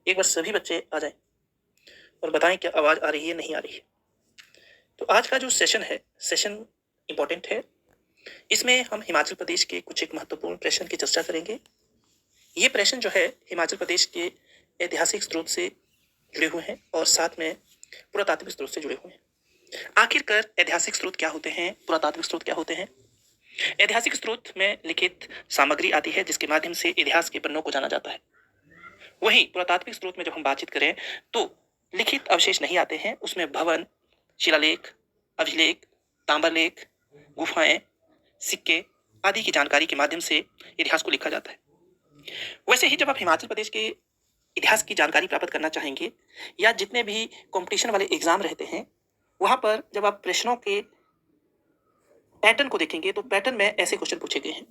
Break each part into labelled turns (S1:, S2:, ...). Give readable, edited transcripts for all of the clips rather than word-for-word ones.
S1: एक बार सभी बच्चे आ जाएं और बताएं क्या आवाज आ रही है नहीं आ रही है। तो आज का जो सेशन है, सेशन इंपॉर्टेंट है। इसमें हम हिमाचल प्रदेश के कुछ एक महत्वपूर्ण प्रश्न की चर्चा करेंगे। ये प्रश्न जो है हिमाचल प्रदेश के ऐतिहासिक स्रोत से जुड़े हुए हैं और साथ में पुरातात्विक स्रोत से जुड़े हुए हैं। आखिरकार ऐतिहासिक स्रोत क्या होते हैं, पुरातात्विक स्रोत क्या होते हैं? ऐतिहासिक स्रोत में लिखित सामग्री आती है जिसके माध्यम से इतिहास के पन्नों को जाना जाता है। वहीं पुरातात्विक स्रोत में जब हम बातचीत करें तो लिखित अवशेष नहीं आते हैं, उसमें भवन, शिलालेख, अभिलेख, ताम्रलेख, गुफाएं, सिक्के आदि की जानकारी के माध्यम से इतिहास को लिखा जाता है। वैसे ही जब आप हिमाचल प्रदेश के इतिहास की जानकारी प्राप्त करना चाहेंगे या जितने भी कंपटीशन वाले एग्जाम रहते हैं वहां पर जब आप प्रश्नों के पैटर्न को देखेंगे तो पैटर्न में ऐसे क्वेश्चन पूछे गए हैं।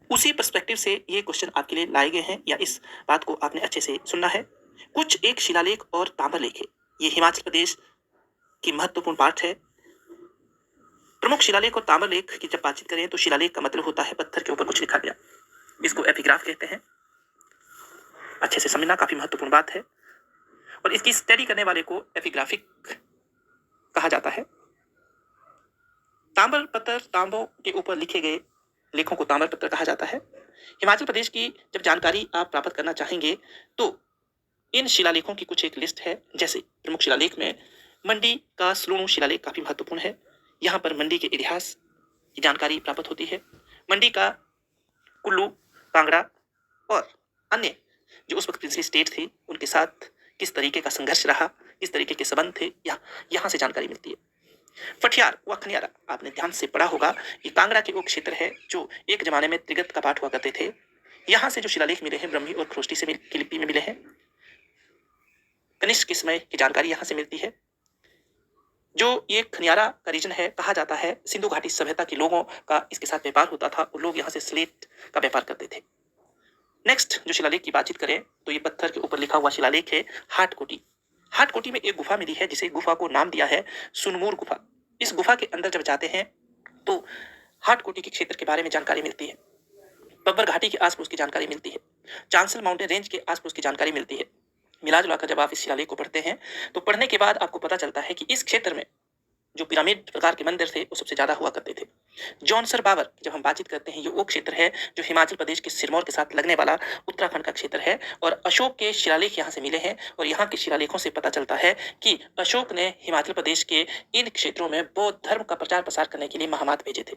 S1: उसी पर्सपेक्टिव से ये क्वेश्चन आपके लिए लाए गए हैं या इस बात को आपने अच्छे से सुनना है। कुछ एक शिलालेख और ताम्रलेख है, ये हिमाचल प्रदेश की महत्वपूर्ण पार्ट है। प्रमुख शिलालेख और ताम्रलेख की जब बातचीत करें तो शिलालेख का मतलब होता है पत्थर के ऊपर कुछ लिखा गया, इसको एपिग्राफ कहते हैं। अच्छे से समझना काफी महत्वपूर्ण बात है और इसकी स्टडी करने वाले को एपिग्राफिक कहा जाता है। ताम्र पत्थर, तांबों के ऊपर लिखे गए लेखों को ताम्र पत्र कहा जाता है। हिमाचल प्रदेश की जब जानकारी आप प्राप्त करना चाहेंगे तो इन शिलालेखों की कुछ एक लिस्ट है। जैसे प्रमुख शिलालेख में मंडी का स्लूणु शिलालेख काफी महत्वपूर्ण है। यहाँ पर मंडी के इतिहास की जानकारी प्राप्त होती है। मंडी का कुल्लू, कांगड़ा और अन्य जो उस वक्त प्रिंसली स्टेट थी उनके साथ किस तरीके का संघर्ष रहा, किस तरीके के संबंध थे, यहाँ से जानकारी मिलती है। पठियार व खनियारा आपने ध्यान से पढ़ा होगा, ये कांगड़ा के वो क्षेत्र है जो एक जमाने में त्रिगत का पाठ हुआ करते थे। यहाँ से जो शिलालेख मिले हैं ब्रह्मी और खरोष्टी से की लिपि में मिले हैं। कनिष्क के समय की जानकारी यहाँ से मिलती है। जो ये खनियारा का रीजन है, कहा जाता है सिंधु घाटी सभ्यता के लोगों का इसके साथ व्यापार होता था और लोग यहाँ से स्लेट का व्यापार करते थे। नेक्स्ट जो शिलालेख की बातचीत करें तो ये पत्थर के ऊपर लिखा हुआ शिलालेख है हाटकोटी। हाटकोटी में एक गुफा मिली है जिसे गुफा को नाम दिया है सुनमूर गुफा। इस गुफा के अंदर जब जाते हैं तो हाटकोटी के क्षेत्र के बारे में जानकारी मिलती है। बब्बर घाटी के आसपास की जानकारी मिलती है। चांसल माउंटेन रेंज के आसपास की जानकारी मिलती है। मिला जुलाकर जब आप इस शिलालेख को पढ़ते हैं तो पढ़ने के बाद आपको पता चलता है कि इस क्षेत्र में जो पिरामिड प्रकार के मंदिर थे वो सबसे ज्यादा हुआ करते थे। जौनसर बावर जब हम बातचीत करते हैं ये वो क्षेत्र है जो हिमाचल प्रदेश के सिरमौर के साथ लगने वाला उत्तराखंड का क्षेत्र है और अशोक के शिलालेख यहाँ से मिले हैं और यहाँ के शिलालेखों से पता चलता है कि अशोक ने हिमाचल प्रदेश के इन क्षेत्रों में बौद्ध धर्म का प्रचार प्रसार करने के लिए महामात भेजे थे।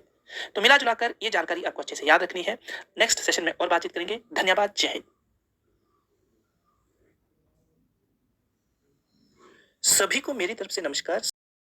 S1: तो मिला जुलाकर ये जानकारी आपको अच्छे से याद रखनी है। नेक्स्ट सेशन में और बातचीत करेंगे। धन्यवाद। जय हिंद। सभी को मेरी तरफ से नमस्कार।